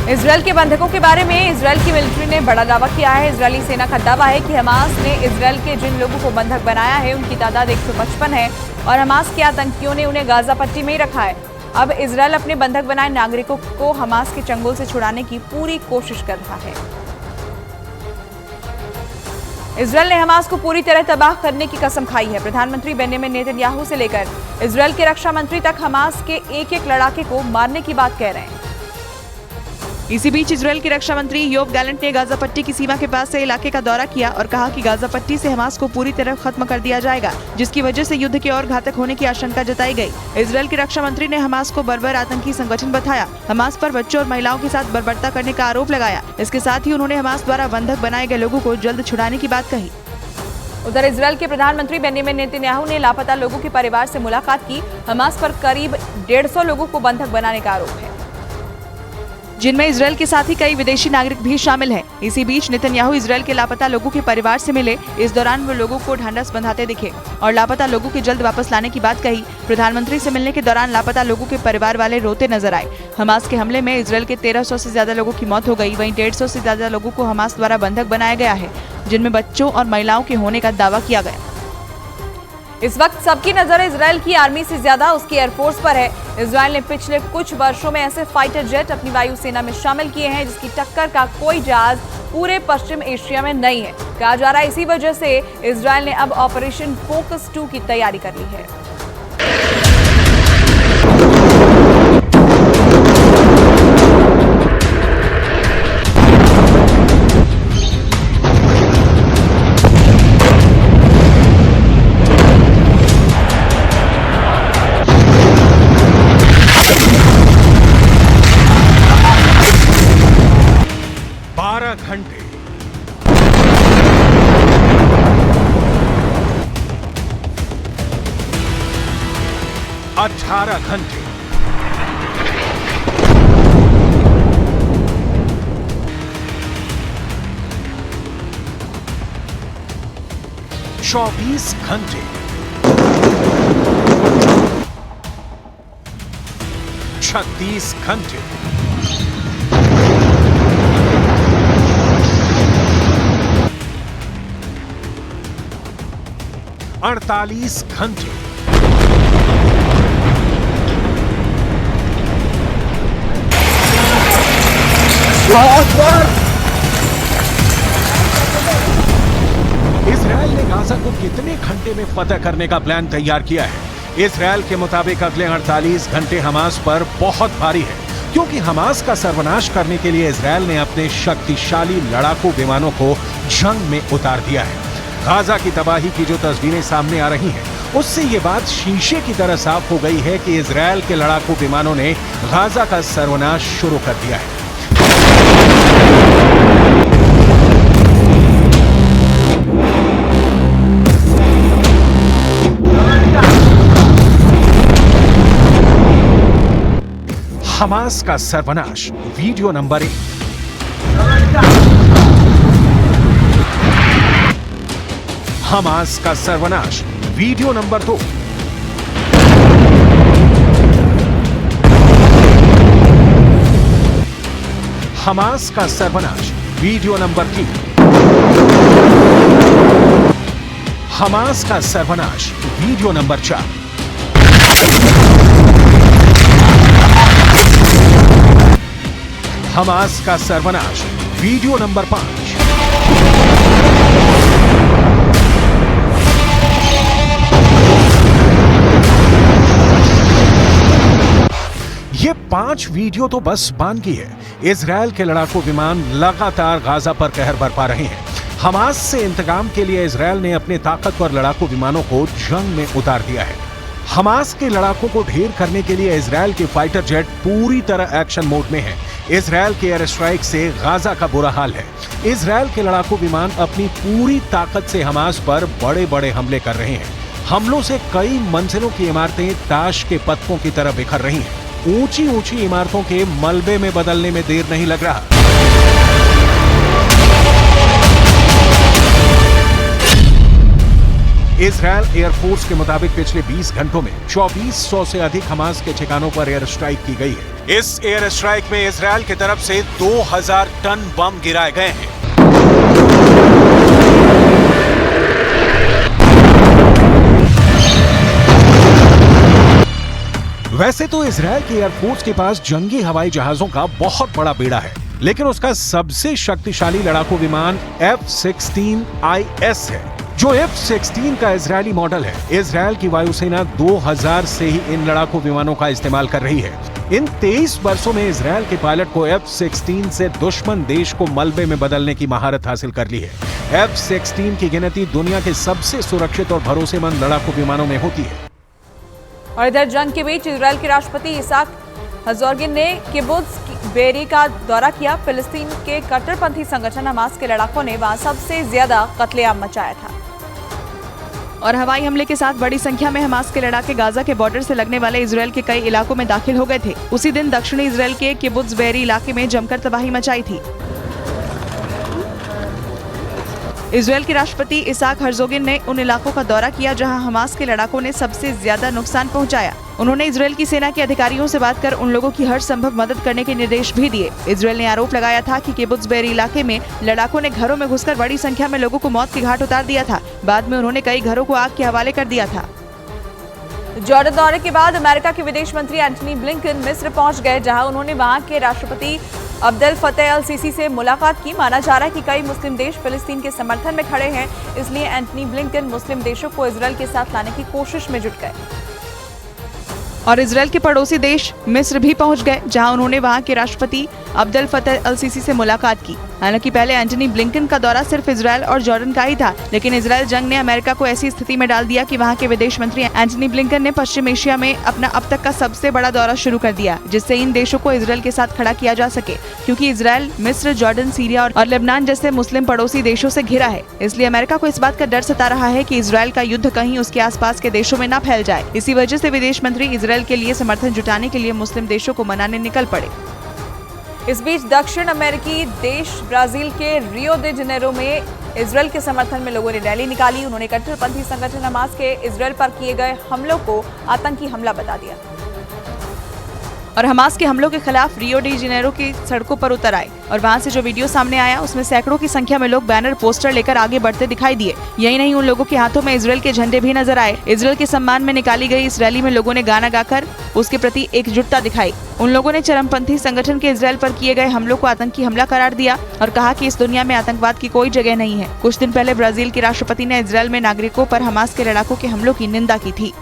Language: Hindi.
इजरायल के बंधकों के बारे में इजरायल की मिलिट्री ने बड़ा दावा किया है। इजरायली सेना का दावा है कि हमास ने इजरायल के जिन लोगों को बंधक बनाया है उनकी तादाद 155 है और हमास के आतंकियों ने उन्हें गाजा पट्टी में ही रखा है। अब इजरायल अपने बंधक बनाए नागरिकों को हमास के चंगुल से छुड़ाने की पूरी कोशिश कर रहा है। इजरायल ने हमास को पूरी तरह तबाह करने की कसम खाई है। प्रधानमंत्री बेंजामिन नेतन्याहू से लेकर इजरायल के रक्षा मंत्री तक हमास के एक एक लड़ाके को मारने की बात कह रहे हैं। इसी बीच इजरायल के रक्षा मंत्री योव गैलेंट ने गाजा पट्टी की सीमा के पास से इलाके का दौरा किया और कहा कि गाजा पट्टी से हमास को पूरी तरह खत्म कर दिया जाएगा, जिसकी वजह से युद्ध के और घातक होने की आशंका जताई गई। इजरायल के रक्षा मंत्री ने हमास को बर्बर आतंकी संगठन बताया। हमास पर बच्चों और महिलाओं के साथ बर्बरता करने का आरोप लगाया। इसके साथ ही उन्होंने हमास द्वारा बंधक बनाए गए लोगों को जल्द छुड़ाने की बात कही। उधर इजरायल के प्रधानमंत्री बेंजामिन नेतन्याहू ने लापता लोगों के परिवार से मुलाकात की। हमास पर करीब 150 लोगों को बंधक बनाने का आरोप है, जिनमें इजरायल के साथ ही कई विदेशी नागरिक भी शामिल हैं। इसी बीच नेतन्याहू इजरायल के लापता लोगों के परिवार से मिले। इस दौरान वो लोगों को ढांढस बंधाते दिखे और लापता लोगों के जल्द वापस लाने की बात कही। प्रधानमंत्री से मिलने के दौरान लापता लोगों के परिवार वाले रोते नजर आए। हमास के हमले में इजरायल के 1300 से ज्यादा लोगों की मौत हो गई। वहीं 150 से ज्यादा लोगों को हमास द्वारा बंधक बनाया गया है, जिनमें बच्चों और महिलाओं के होने का दावा किया गया। इस वक्त सबकी नजर इजरायल की आर्मी से ज्यादा उसकी एयरफोर्स पर है। इजरायल ने पिछले कुछ वर्षों में ऐसे फाइटर जेट अपनी वायुसेना में शामिल किए हैं जिसकी टक्कर का कोई जहाज पूरे पश्चिम एशिया में नहीं है। कहा जा रहा है इसी वजह से इजरायल ने अब ऑपरेशन फोकस 2 की तैयारी कर ली है। घंटे 18 घंटे 24 घंटे 36 घंटे 48 घंटे इजरायल ने गाजा को कितने घंटे में फतह करने का प्लान तैयार किया है? इजरायल के मुताबिक अगले 48 घंटे हमास पर बहुत भारी है, क्योंकि हमास का सर्वनाश करने के लिए इजरायल ने अपने शक्तिशाली लड़ाकू विमानों को जंग में उतार दिया है। गाजा की तबाही की जो तस्वीरें सामने आ रही हैं, उससे ये बात शीशे की तरह साफ हो गई है कि इजरायल के लड़ाकू विमानों ने गाजा का सर्वनाश शुरू कर दिया है। हमास का सर्वनाश वीडियो नंबर 1। हमास का सर्वनाश वीडियो नंबर 2। हमास का सर्वनाश वीडियो नंबर 3। हमास का सर्वनाश वीडियो नंबर 4। हमास का सर्वनाश वीडियो नंबर 5। ये 5 वीडियो तो बस बानगी है। इजरायल के लड़ाकू विमान लगातार गाजा पर कहर बरपा रहे हैं। हमास से इंतकाम के लिए इजरायल ने अपने ताकतवर लड़ाकू विमानों को जंग में उतार दिया है। हमास के लड़ाकों को ढेर करने के लिए इजरायल के फाइटर जेट पूरी तरह एक्शन मोड में है। इजरायल के एयर स्ट्राइक से गाजा का बुरा हाल है। इजरायल के लड़ाकू विमान अपनी पूरी ताकत से हमास पर बड़े बड़े हमले कर रहे हैं। हमलों से कई मंजिलों की इमारतें ताश के पत्तों की तरह बिखर रही हैं। ऊंची ऊंची इमारतों के मलबे में बदलने में देर नहीं लग रहा। इजरायल एयरफोर्स के मुताबिक पिछले 20 घंटों में 2400 से अधिक हमास के ठिकानों पर एयर स्ट्राइक की गई है। इस एयर स्ट्राइक में इजरायल की तरफ से 2000 टन बम गिराए गए हैं। वैसे तो इजरायल की एयरफोर्स के पास जंगी हवाई जहाजों का बहुत बड़ा बेड़ा है, लेकिन उसका सबसे शक्तिशाली लड़ाकू विमान F-16IS है, जो F-16 का इजरायली मॉडल है। इजरायल की वायुसेना 2000 से ही इन लड़ाकू विमानों का इस्तेमाल कर रही है। इन 23 वर्षों में इजरायल के पायलट को F-16 से दुश्मन देश को मलबे में बदलने की महारत हासिल कर ली है। F-16 की गिनती दुनिया के सबसे सुरक्षित और भरोसेमंद लड़ाकू विमानों में होती है। और इधर जंग के बीच इजरायल के राष्ट्रपति इसाक हर्जोग ने किबुत्ज बेरी का दौरा किया। फिलिस्तीन के कट्टरपंथी संगठन हमास के लड़ाकों ने वहां सबसे ज्यादा कत्लेआम मचाया था। और हवाई हमले के साथ बड़ी संख्या में हमास के लड़ाके गाजा के बॉर्डर से लगने वाले इजरायल के कई इलाकों में दाखिल हो गए थे। उसी दिन दक्षिणी इजरायल के किबुत्ज बेरी इलाके में जमकर तबाही मचाई थी। इजरायल के राष्ट्रपति इसाक हर्जोग ने उन इलाकों का दौरा किया जहां हमास के लड़ाकों ने सबसे ज्यादा नुकसान पहुंचाया। उन्होंने इजरायल की सेना के अधिकारियों से बात कर उन लोगों की हर संभव मदद करने के निर्देश भी दिए। इजरायल ने आरोप लगाया था कि किबुत्ज बेरी इलाके में लड़ाकों ने घरों में घुसकर बड़ी संख्या में लोगों को मौत की घाट उतार दिया था। बाद में उन्होंने कई घरों को आग के हवाले कर दिया था। जॉर्डन दौरे के बाद अमेरिका के विदेश मंत्री एंटनी ब्लिंकन मिस्र पहुंच गए, जहां उन्होंने वहां के राष्ट्रपति अब्देल फतेह अल सीसी से मुलाकात की। माना जा रहा है कि कई मुस्लिम देश फिलिस्तीन के समर्थन में खड़े हैं, इसलिए एंटनी ब्लिंकन मुस्लिम देशों को इजरायल के साथ लाने की कोशिश में जुट गए। और इजरायल के पड़ोसी देश मिस्र भी पहुंच गए, जहां उन्होंने वहां के राष्ट्रपति अब्देल फतेह अल सीसी से मुलाकात की। हालांकि पहले एंटनी ब्लिंकन का दौरा सिर्फ इजरायल और जॉर्डन का ही था, लेकिन इजरायल जंग ने अमेरिका को ऐसी स्थिति में डाल दिया कि वहां के विदेश मंत्री एंटनी ब्लिंकन ने पश्चिम एशिया में अपना अब तक का सबसे बड़ा दौरा शुरू कर दिया, जिससे इन देशों को इजरायल के साथ खड़ा किया जा सके। क्योंकि इजरायल मिस्र, जॉर्डन, सीरिया और लेबनान जैसे मुस्लिम पड़ोसी देशों से घिरा है, इसलिए अमेरिका को इस बात का डर सता रहा है कि इजरायल का युद्ध कहीं उसके आसपास के देशों में न फैल जाए। इसी वजह से विदेश मंत्री इजरायल के लिए समर्थन जुटाने के लिए मुस्लिम देशों को मनाने निकल पड़े। इस बीच दक्षिण अमेरिकी देश ब्राजील के रियो दे जनेरो में इजरायल के समर्थन में लोगों ने रैली निकाली। उन्होंने कट्टरपंथी संगठन हमास के इजरायल पर किए गए हमलों को आतंकी हमला बता दिया और हमास के हमलों के खिलाफ रियो डी जनेरो की सड़कों पर उतर आए। और वहां से जो वीडियो सामने आया उसमें सैकड़ों की संख्या में लोग बैनर, पोस्टर लेकर आगे बढ़ते दिखाई दिए। यही नहीं, उन लोगों के हाथों में इजरायल के झंडे भी नजर आए। इजरायल के सम्मान में निकाली गई इस रैली में लोगों ने गाना गाकर उसके प्रति एकजुटता दिखाई। उन लोगों ने चरमपंथी संगठन के इजरायल पर किए गए हमलों को आतंकी हमला करार दिया और कहा कि इस दुनिया में आतंकवाद की कोई जगह नहीं है। कुछ दिन पहले ब्राजील के राष्ट्रपति ने इजरायल में नागरिकों पर हमास के लड़ाकों के हमलों की निंदा की थी।